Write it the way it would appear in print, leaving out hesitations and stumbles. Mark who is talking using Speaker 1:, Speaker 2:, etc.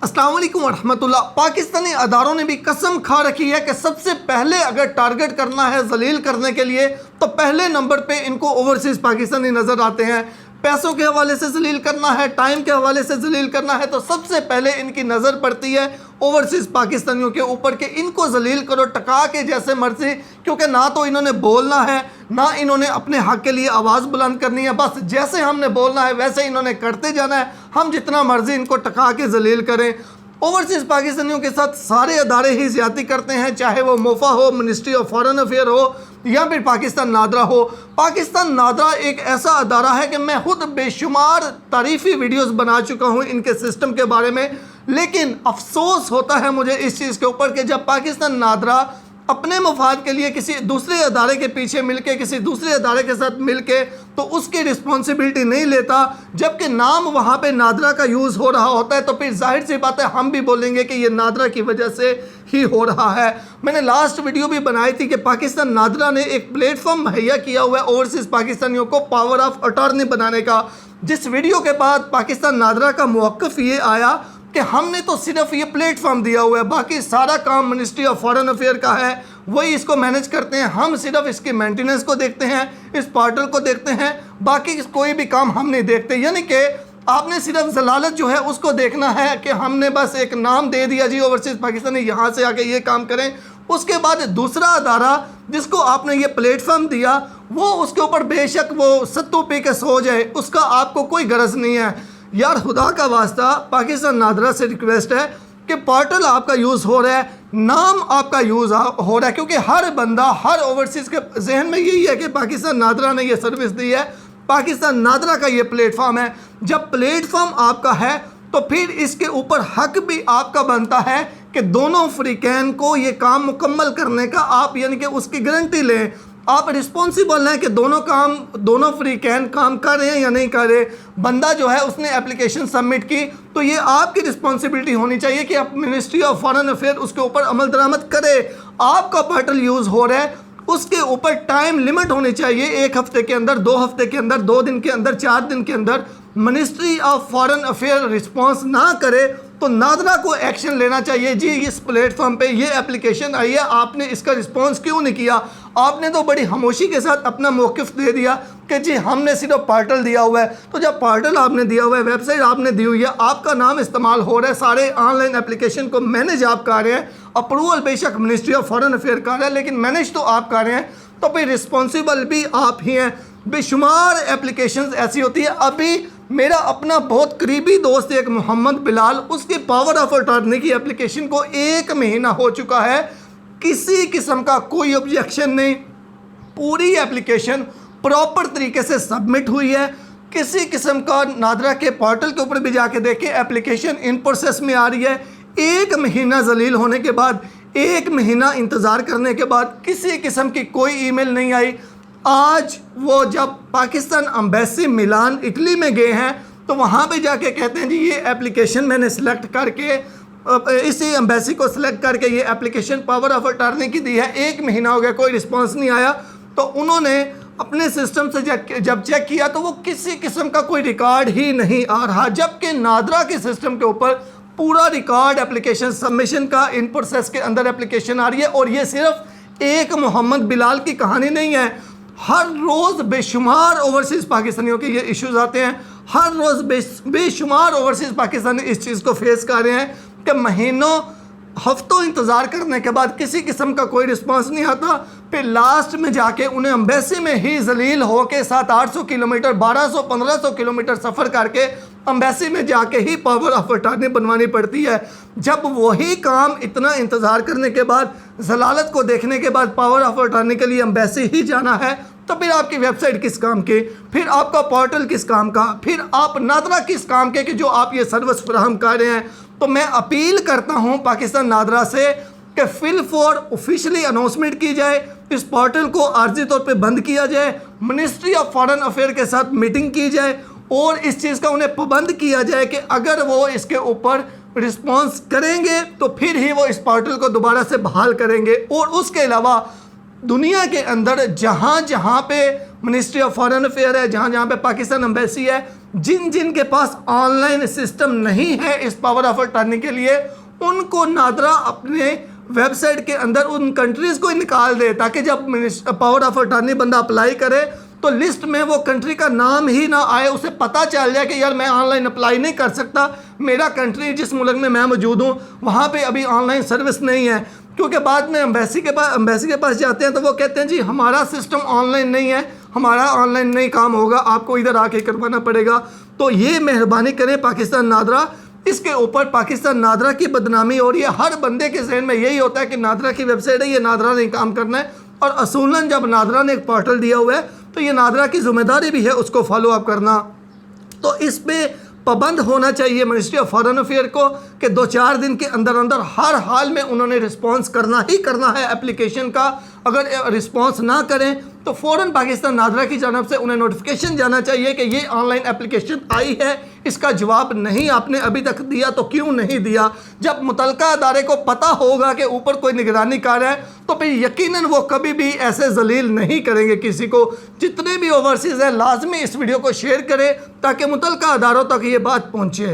Speaker 1: अस्सलाम वालेकुम वरहमतुल्लाह। पाकिस्तानी अदारों ने भी कसम खा रखी है कि सबसे पहले अगर टारगेट करना है जलील करने के लिए तो पहले नंबर पे इनको ओवरसीज़ पाकिस्तानी नज़र आते हैं। पैसों के हवाले से जलील करना है, टाइम के हवाले से जलील करना है तो सबसे पहले इनकी नज़र पड़ती है ओवरसीज़ पाकिस्तानियों के ऊपर कि इनको जलील करो टका के जैसे मर्जी, क्योंकि ना तो इन्होंने बोलना है ना इन्होंने अपने हक़ के लिए आवाज़ बुलंद करनी है। बस जैसे हमने बोलना है वैसे इन्होंने करते जाना है, हम जितना मर्जी इनको टका के जलील करें। ओवरसीज़ पाकिस्तानियों के साथ सारे अदारे ही ज़्यादती करते हैं, चाहे वो मोफा हो, मिनिस्ट्री ऑफ फॉरेन अफेयर हो या फिर पाकिस्तान नादरा हो। पाकिस्तान नादरा एक ऐसा अदारा है कि मैं खुद बेशुमार तारीफ़ी वीडियोस बना चुका हूँ इनके सिस्टम के बारे में, लेकिन अफसोस होता है मुझे इस चीज़ के ऊपर कि जब पाकिस्तान नादरा अपने मफाद के लिए किसी दूसरे अदारे के पीछे मिलके, किसी दूसरे अदारे के साथ मिलके तो उसकी रिस्पॉन्सिबिलिटी नहीं लेता, जबकि नाम वहाँ पे नादरा का यूज़ हो रहा होता है तो फिर जाहिर सी बात है हम भी बोलेंगे कि ये नादरा की वजह से ही हो रहा है। मैंने लास्ट वीडियो भी बनाई थी कि पाकिस्तान नादरा ने एक प्लेटफॉर्म मुहैया किया हुआ है ओवरसीज़ पाकिस्तानियों को पावर ऑफ अटॉर्नी बनाने का, जिस वीडियो के बाद पाकिस्तान नादरा का मौक़िफ़ ये आया कि हमने तो सिर्फ ये प्लेटफॉर्म दिया हुआ है, बाकी सारा काम मिनिस्ट्री ऑफ फॉरेन अफेयर का है, वही इसको मैनेज करते हैं, हम सिर्फ इसकी मेंटेनेंस को देखते हैं, इस पोर्टल को देखते हैं, बाकी कोई भी काम हम नहीं देखते। यानी कि आपने सिर्फ जलालत जो है उसको देखना है कि हमने बस एक नाम दे दिया जी ओवरसीज़ पाकिस्तानी यहाँ से आके ये काम करें, उसके बाद दूसरा अदारा जिसको आपने ये प्लेटफॉर्म दिया वो उसके ऊपर बेशक वो सत्तू पी के सो जाए, उसका आपको कोई गरज नहीं है। यार खुदा का वास्ता पाकिस्तान नादरा से रिक्वेस्ट है कि पोर्टल आपका यूज़ हो रहा है, नाम आपका यूज़ हो रहा है, क्योंकि हर बंदा हर ओवरसीज़ के जहन में यही है कि पाकिस्तान नादरा ने ये सर्विस दी है, पाकिस्तान नादरा का ये प्लेटफॉर्म है। जब प्लेटफॉर्म आपका है तो फिर इसके ऊपर हक भी आपका बनता है कि दोनों फ्रीकैन को ये काम मुकम्मल करने का आप यानी कि उसकी गारंटी लें, आप रिस्पॉन्सिबल हैं कि दोनों फ्रीकैन काम कर रहे हैं या नहीं कर रहे। बंदा जो है उसने एप्लीकेशन सबमिट की तो ये आपकी रिस्पॉन्सिबिलिटी होनी चाहिए कि आप मिनिस्ट्री ऑफ फॉरेन अफेयर उसके ऊपर अमल दरामद करे। आपका पोर्टल यूज़ हो रहा है उसके ऊपर टाइम लिमिट होनी चाहिए, 1 हफ्ते के अंदर, 2 हफ्ते के अंदर, 2 दिन के अंदर, 4 दिन के अंदर ministry of foreign affair response ना करे तो नादरा को एक्शन लेना चाहिए। जी इस प्लेटफॉर्म पे ये एप्लीकेशन आई है, आपने इसका रिस्पॉन्स क्यों नहीं किया? आपने तो बड़ी खामोशी के साथ अपना मौक़िफ़ दे दिया कि जी हमने सिर्फ पोर्टल दिया हुआ है। तो जब पोर्टल आपने दिया हुआ है, वेबसाइट आपने दी हुई है, आपका नाम इस्तेमाल हो रहा है, सारे ऑनलाइन एप्लीकेशन को मैनेज आप कर रहे हैं, अप्रूवल बेशक मिनिस्ट्री ऑफ फॉरेन अफेयर कर रहा है लेकिन मैनेज तो आप कर रहे हैं, तो फिर रिस्पॉन्सिबल भी आप ही हैं। बेशुमार एप्लीकेशंस ऐसी होती है। अभी मेरा अपना बहुत करीबी दोस्त एक मोहम्मद बिलाल, उसकी पावर ऑफ अटॉर्नी की एप्लीकेशन को 1 महीना हो चुका है, किसी किस्म का कोई ऑब्जेक्शन नहीं, पूरी एप्लीकेशन प्रॉपर तरीके से सबमिट हुई है, किसी किस्म का नादरा के पोर्टल के ऊपर भी जाके देखें एप्लीकेशन इन प्रोसेस में आ रही है। 1 महीना जलील होने के बाद, 1 महीना इंतज़ार करने के बाद किसी किस्म की कोई ईमेल नहीं आई। आज वो जब पाकिस्तान एम्बेसी मिलान इटली में गए हैं तो वहाँ पे जाके कहते हैं जी ये एप्लीकेशन मैंने सेलेक्ट करके इसी एम्बेसी को सिलेक्ट करके ये एप्लीकेशन पावर ऑफ अटॉर्नी की दी है, 1 महीना हो गया कोई रिस्पांस नहीं आया। तो उन्होंने अपने सिस्टम से जब चेक किया तो वो किसी किस्म का कोई रिकॉर्ड ही नहीं आ रहा, जबकि नादरा के सिस्टम के ऊपर पूरा रिकॉर्ड एप्लीकेशन सबमिशन का इन प्रोसेस के अंदर एप्लीकेशन आ रही है। और ये सिर्फ एक मोहम्मद बिलाल की कहानी नहीं है, हर रोज़ बेशुमार ओवरसीज़ पाकिस्तानियों के ये इश्यूज़ आते हैं, हर रोज़ बेशुमार ओवरसीज़ पाकिस्तानी इस चीज़ को फेस कर रहे हैं कि महीनों हफ्तों इंतज़ार करने के बाद किसी किस्म का कोई रिस्पांस नहीं आता, फिर लास्ट में जाके उन्हें एम्बेसी में ही जलील हो के 700-800 किलोमीटर, 1200-1500 किलोमीटर सफ़र करके एम्बेसी में जाके ही पावर ऑफ अटॉर्नी बनवानी पड़ती है। जब वही काम इतना इंतज़ार करने के बाद, जलालत को देखने के बाद पावर ऑफ अटॉर्नी के लिए एम्बेसी ही जाना है, तो फिर आपकी वेबसाइट किस काम की, फिर आपका पोर्टल किस काम का, फिर आप नादरा किस काम के कि जो आप ये सर्विस फराहम कर रहे हैं। तो मैं अपील करता हूँ पाकिस्तान नादरा से कि फिल फॉर ऑफिशियली अनाउंसमेंट की जाए, इस पोर्टल को आर्जी तौर पे बंद किया जाए, मिनिस्ट्री ऑफ फॉरेन अफेयर के साथ मीटिंग की जाए और इस चीज़ का उन्हें पाबंद किया जाए कि अगर वो इसके ऊपर रिस्पॉन्स करेंगे तो फिर ही वो इस पोर्टल को दोबारा से बहाल करेंगे। और उसके अलावा दुनिया के अंदर जहाँ जहाँ पे मिनिस्ट्री ऑफ फॉरेन अफेयर है, जहाँ जहाँ पे पाकिस्तान एम्बेसी है, जिन जिन के पास ऑनलाइन सिस्टम नहीं है इस पावर ऑफ अटॉर्नी के लिए, उनको नादरा अपने वेबसाइट के अंदर उन कंट्रीज़ को निकाल दे, ताकि जब पावर ऑफ अटॉर्नी बंदा अप्लाई करे तो लिस्ट में वो कंट्री का नाम ही ना आए, उसे पता चल जाए कि यार मैं ऑनलाइन अप्लाई नहीं कर सकता, मेरा कंट्री जिस मुल्क में मैं मौजूद हूँ वहाँ पे अभी ऑनलाइन सर्विस नहीं है। क्योंकि बाद में एम्बेसी के पास जाते हैं तो वो कहते हैं जी हमारा सिस्टम ऑनलाइन नहीं है, हमारा ऑनलाइन नहीं काम होगा, आपको इधर आके करवाना पड़ेगा। तो ये मेहरबानी करें पाकिस्तान नादरा, इसके ऊपर पाकिस्तान नादरा की बदनामी हो रही है। हर बंदे के जहन में यही होता है कि नादरा की वेबसाइट है, ये नादरा ने काम करना है, और असूलन जब नादरा ने एक पोर्टल दिया हुआ है तो ये नादरा की जिम्मेदारी भी है उसको फॉलो अप करना। तो इस पे पाबंद होना चाहिए मिनिस्ट्री ऑफ फॉरेन अफेयर को कि 2-4 दिन के अंदर अंदर हर हाल में उन्होंने रिस्पांस करना ही करना है एप्लीकेशन का। अगर रिस्पांस ना करें तो फ़ौरन पाकिस्तान नादरा की जानब से उन्हें नोटिफिकेशन जाना चाहिए कि ये ऑनलाइन एप्लीकेशन आई है, इसका जवाब नहीं आपने अभी तक दिया तो क्यों नहीं दिया। जब मुतलका अदारे को पता होगा कि ऊपर कोई निगरानी कर रहा है तो फिर यकीनन वो कभी भी ऐसे जलील नहीं करेंगे किसी को। जितने भी ओवरसीज़ हैं लाजमी इस वीडियो को शेयर करें ताकि मुतलका अदारों तक ये बात पहुँचे।